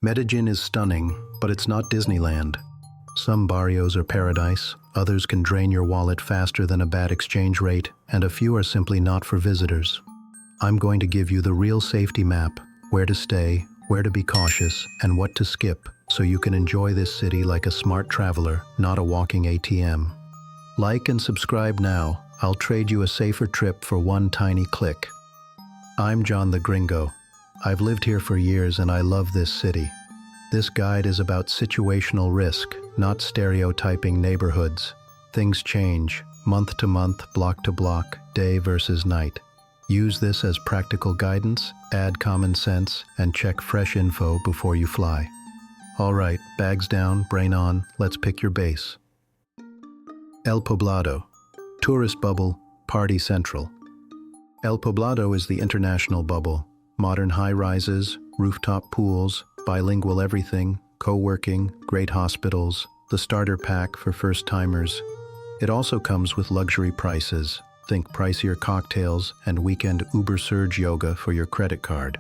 Medellin is stunning, but it's not Disneyland. Some barrios are paradise, others can drain your wallet faster than a bad exchange rate, and a few are simply not for visitors. I'm going to give you the real safety map, where to stay, where to be cautious, and what to skip, so you can enjoy this city like a smart traveler, not a walking ATM. Like and subscribe now. I'll trade you a safer trip for one tiny click. I'm John the Gringo. I've lived here for years and I love this city. This guide is about situational risk, not stereotyping neighborhoods. Things change, month to month, block to block, day versus night. Use this as practical guidance, add common sense, and check fresh info before you fly. All right, bags down, brain on, let's pick your base. El Poblado. Tourist bubble, party central. El Poblado is the international bubble. Modern high-rises, rooftop pools, bilingual everything, co-working, great hospitals, the starter pack for first-timers. It also comes with luxury prices. Think pricier cocktails and weekend Uber Surge yoga for your credit card.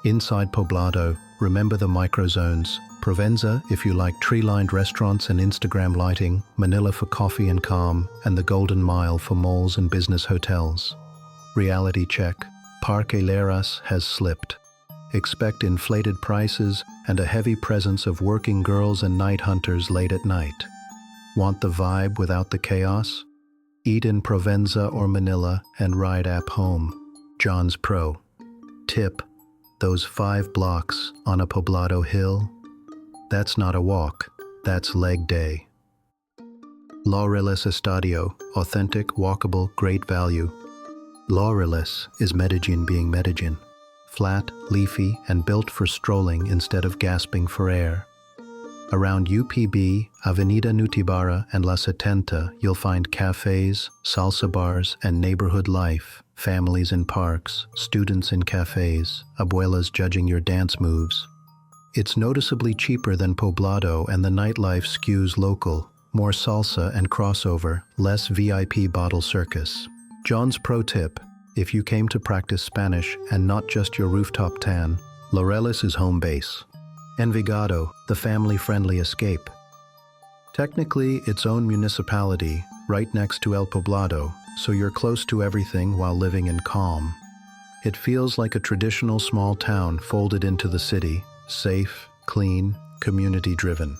Inside Poblado, remember the microzones. Provenza if you like tree-lined restaurants and Instagram lighting, Manila for coffee and calm, and the Golden Mile for malls and business hotels. Reality check. Parque Lleras has slipped. Expect inflated prices and a heavy presence of working girls and night hunters late at night. Want the vibe without the chaos? Eat in Provenza or Manila and ride app home. John's Pro. Tip: those 5 blocks on a Poblado hill? That's not a walk, that's leg day. Laureles Estadio, authentic, walkable, great value. Laureles is Medellin being Medellin. Flat, leafy, and built for strolling instead of gasping for air. Around UPB, Avenida Nutibara, and La Setenta, you'll find cafes, salsa bars, and neighborhood life, families in parks, students in cafes, abuelas judging your dance moves. It's noticeably cheaper than Poblado, and the nightlife skews local, more salsa and crossover, less VIP bottle circus. John's pro tip: if you came to practice Spanish and not just your rooftop tan, Laureles is home base. Envigado, the family-friendly escape. Technically its own municipality, right next to El Poblado, so you're close to everything while living in calm. It feels like a traditional small town folded into the city, safe, clean, community-driven.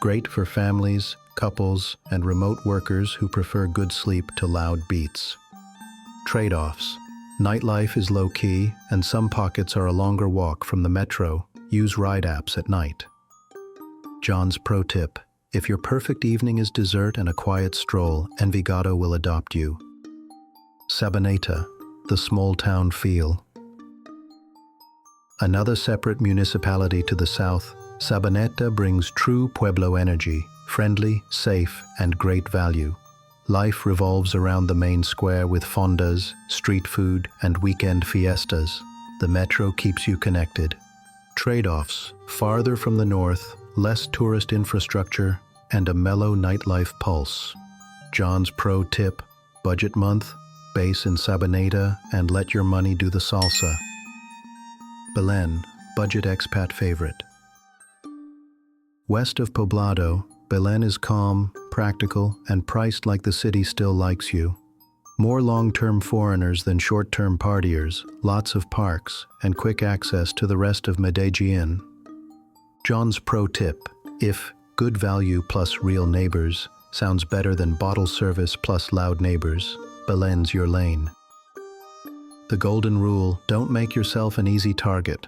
Great for families, couples, and remote workers who prefer good sleep to loud beats. Trade-offs. Nightlife is low-key, and some pockets are a longer walk from the metro. Use ride apps at night. John's pro tip: if your perfect evening is dessert and a quiet stroll, Envigado will adopt you. Sabaneta, the small town feel. Another separate municipality to the south, Sabaneta brings true Pueblo energy, friendly, safe, and great value. Life revolves around the main square with fondas, street food, and weekend fiestas. The metro keeps you connected. Trade-offs: farther from the north, less tourist infrastructure, and a mellow nightlife pulse. John's pro tip: budget month, base in Sabaneta, and let your money do the salsa. Belén, budget expat favorite. West of Poblado, Belén is calm, practical, and priced like the city still likes you. More long-term foreigners than short-term partiers, lots of parks, and quick access to the rest of Medellin. John's pro tip: if good value plus real neighbors sounds better than bottle service plus loud neighbors, Belén's your lane. The golden rule: don't make yourself an easy target.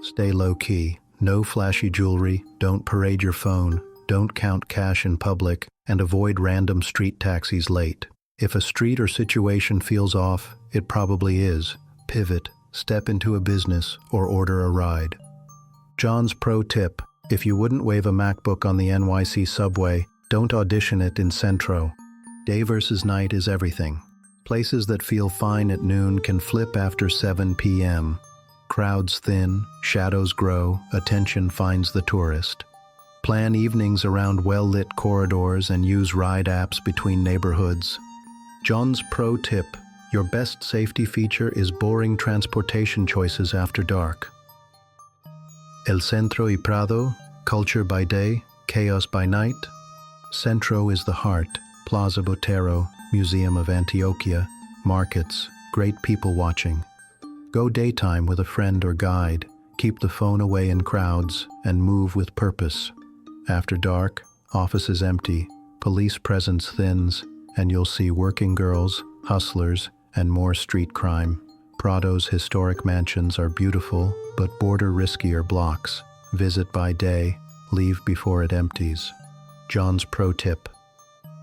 Stay low-key, no flashy jewelry, don't parade your phone, don't count cash in public, and avoid random street taxis late. If a street or situation feels off, it probably is. Pivot, step into a business, or order a ride. John's pro tip: if you wouldn't wave a MacBook on the NYC subway, don't audition it in Centro. Day versus night is everything. Places that feel fine at noon can flip after 7 p.m. Crowds thin, shadows grow, attention finds the tourist. Plan evenings around well-lit corridors and use ride apps between neighborhoods. John's pro tip: your best safety feature is boring transportation choices after dark. El Centro y Prado, culture by day, chaos by night. Centro is the heart, Plaza Botero, Museum of Antioquia, markets, great people watching. Go daytime with a friend or guide, keep the phone away in crowds, and move with purpose. After dark, offices empty, police presence thins, and you'll see working girls, hustlers, and more street crime. Prado's historic mansions are beautiful, but border riskier blocks. Visit by day, leave before it empties. John's pro tip.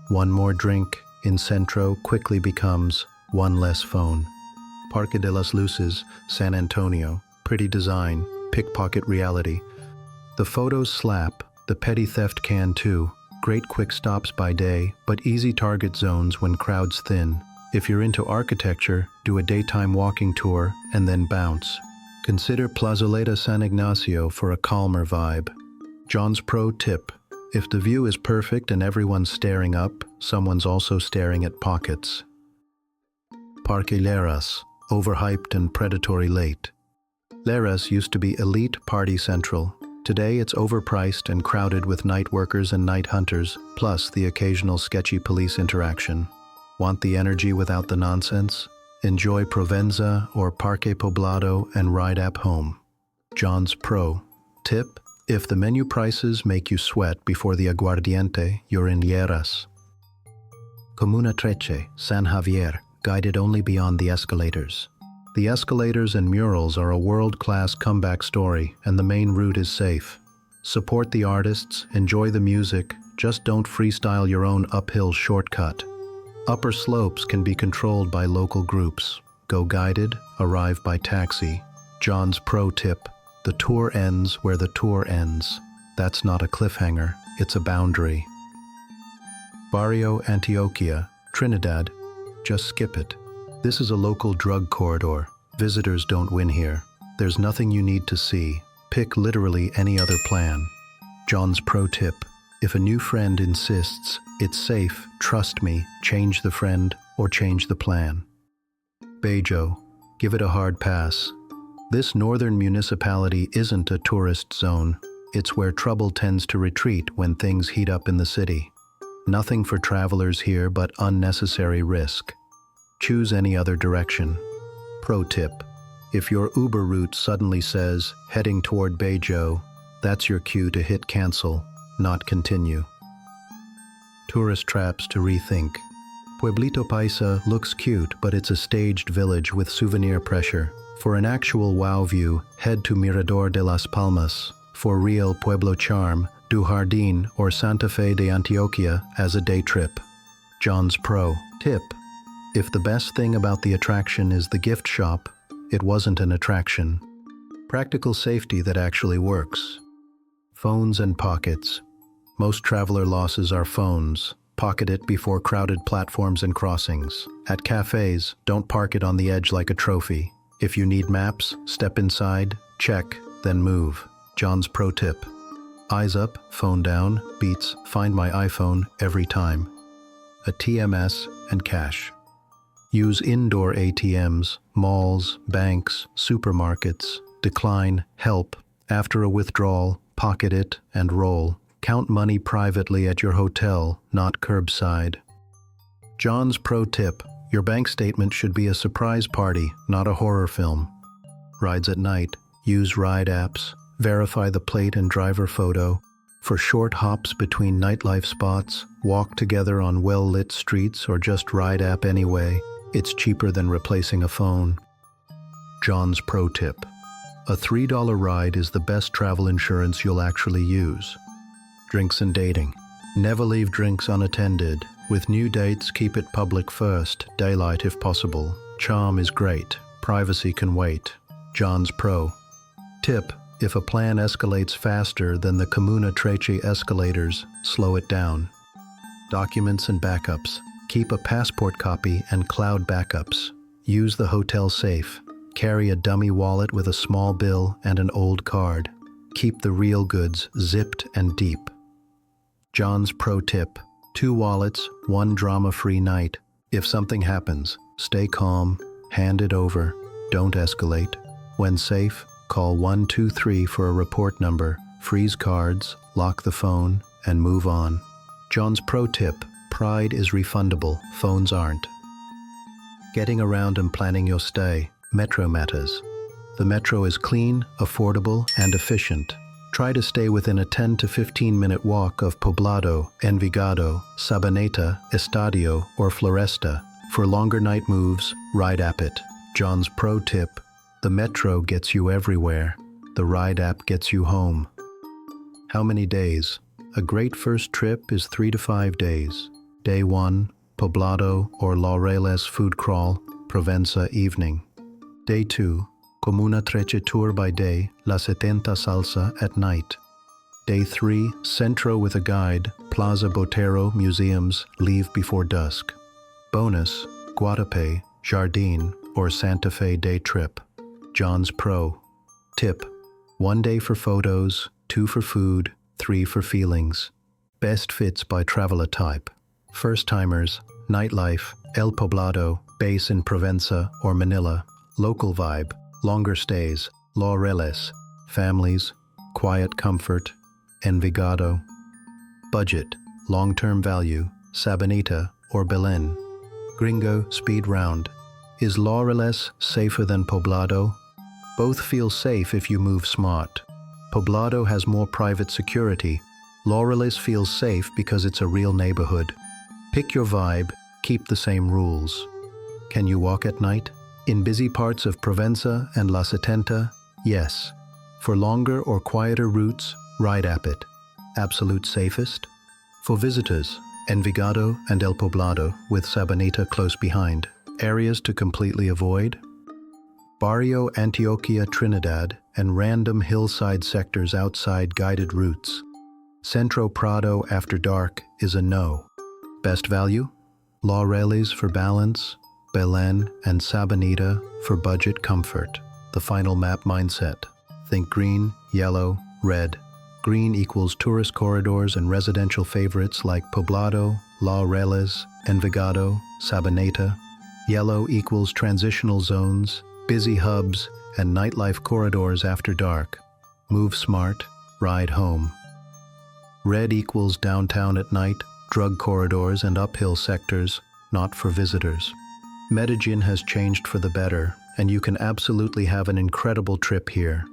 One more drink in Centro quickly becomes one less phone. Parque de las Luces, San Antonio, pretty design, pickpocket reality. The photos slap, the petty theft can too. Great quick stops by day, but easy target zones when crowds thin. If you're into architecture, do a daytime walking tour and then bounce. Consider Plazoleta San Ignacio for a calmer vibe. John's pro tip. If the view is perfect and everyone's staring up, someone's also staring at pockets. Parque Lleras, overhyped and predatory late. Lleras used to be elite party central. Today it's overpriced and crowded with night workers and night hunters, plus the occasional sketchy police interaction. Want the energy without the nonsense? Enjoy Provenza or Parque Poblado and ride app home. John's pro tip. If the menu prices make you sweat before the aguardiente, you're in Lleras. Comuna Treche, San Javier, guided only beyond the escalators. The escalators and murals are a world-class comeback story, and the main route is safe. Support the artists, enjoy the music, just don't freestyle your own uphill shortcut. Upper slopes can be controlled by local groups. Go guided, arrive by taxi. John's pro tip. The tour ends where the tour ends. That's not a cliffhanger, it's a boundary. Barrio Antioquia, Trinidad. Just skip it. This is a local drug corridor. Visitors don't win here. There's nothing you need to see. Pick literally any other plan. John's pro tip. If a new friend insists, it's safe, trust me, change the friend or change the plan. Bejo. Give it a hard pass. This northern municipality isn't a tourist zone. It's where trouble tends to retreat when things heat up in the city. Nothing for travelers here but unnecessary risk. Choose any other direction. Pro tip. If your Uber route suddenly says, heading toward Bejo, that's your cue to hit cancel, not continue. Tourist traps to rethink. Pueblito Paisa looks cute, but it's a staged village with souvenir pressure. For an actual wow view, head to Mirador de las Palmas. For real Pueblo charm, do Jardín or Santa Fe de Antioquia as a day trip. John's pro tip. If the best thing about the attraction is the gift shop, it wasn't an attraction. Practical safety that actually works. Phones and pockets. Most traveler losses are phones. Pocket it before crowded platforms and crossings. At cafes, don't park it on the edge like a trophy. If you need maps, step inside, check, then move. John's pro tip. Eyes up, phone down, beats find my iPhone every time. A TMS and cash. Use indoor ATMs, malls, banks, supermarkets. Decline, help. After a withdrawal, pocket it and roll. Count money privately at your hotel, not curbside. John's pro tip. Your bank statement should be a surprise party, not a horror film. Rides at night. Use ride apps. Verify the plate and driver photo. For short hops between nightlife spots, walk together on well-lit streets or just ride app anyway. It's cheaper than replacing a phone. John's pro tip. A $3 ride is the best travel insurance you'll actually use. Drinks and dating. Never leave drinks unattended. With new dates, keep it public first, daylight if possible. Charm is great. Privacy can wait. John's pro tip. If a plan escalates faster than the Comuna Treche escalators, slow it down. Documents and backups. Keep a passport copy and cloud backups. Use the hotel safe. Carry a dummy wallet with a small bill and an old card. Keep the real goods zipped and deep. John's pro tip. 2 wallets, 1 drama-free night. If something happens, stay calm, hand it over, don't escalate. When safe, Call 123 for a report number, freeze cards, lock the phone, and move on. John's pro tip: pride is refundable, phones aren't. Getting around and planning your stay. Metro matters. The metro is clean, affordable, and efficient. Try to stay within a 10 to 15-minute walk of Poblado, Envigado, Sabaneta, Estadio, or Floresta. For longer night moves, ride app it. John's pro tip: the metro gets you everywhere. The ride app gets you home. How many days? A great first trip is 3 to 5 days. Day 1, Poblado or Laureles food crawl, Provenza evening. Day 2, Comuna treche tour by day, La 70 salsa at night. Day 3, Centro with a guide, Plaza Botero, museums, leave before dusk. Bonus, Guadape, Jardin, or Santa Fe day trip. John's pro tip: 1 day for photos, 2 for food, 3 for feelings. Best fits by traveler type. First-timers, nightlife, El Poblado, base in Provenza or Manila. Local vibe, longer stays, Laureles. Families, quiet comfort, Envigado. Budget, long-term value, Sabaneta or Belén. Gringo speed round. Is Laureles safer than Poblado? Both feel safe if you move smart. Poblado has more private security. Laureles feels safe because it's a real neighborhood. Pick your vibe, keep the same rules. Can you walk at night? In busy parts of Provenza and La 70, yes. For longer or quieter routes, ride app it. Absolute safest? For visitors, Envigado and El Poblado with Sabaneta close behind. Areas to completely avoid? Barrio Antioquia Trinidad and random hillside sectors outside guided routes. Centro Prado after dark is a no. Best value? Laureles for balance, Belén and Sabaneta for budget comfort. The final map mindset. Think green, yellow, red. Green equals tourist corridors and residential favorites like Poblado, Laureles, Envigado, Sabaneta. Yellow equals transitional zones, busy hubs, and nightlife corridors after dark. Move smart, ride home. Red equals downtown at night, drug corridors and uphill sectors, not for visitors. Medellin has changed for the better, and you can absolutely have an incredible trip here.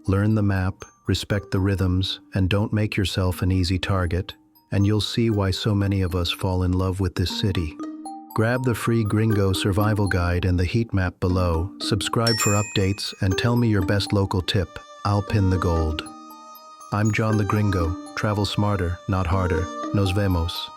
Learn the map, respect the rhythms, and don't make yourself an easy target, and you'll see why so many of us fall in love with this city. Grab the free Gringo survival guide and the heat map below, subscribe for updates, and tell me your best local tip. I'll pin the gold. I'm John the Gringo. Travel smarter, not harder. Nos vemos.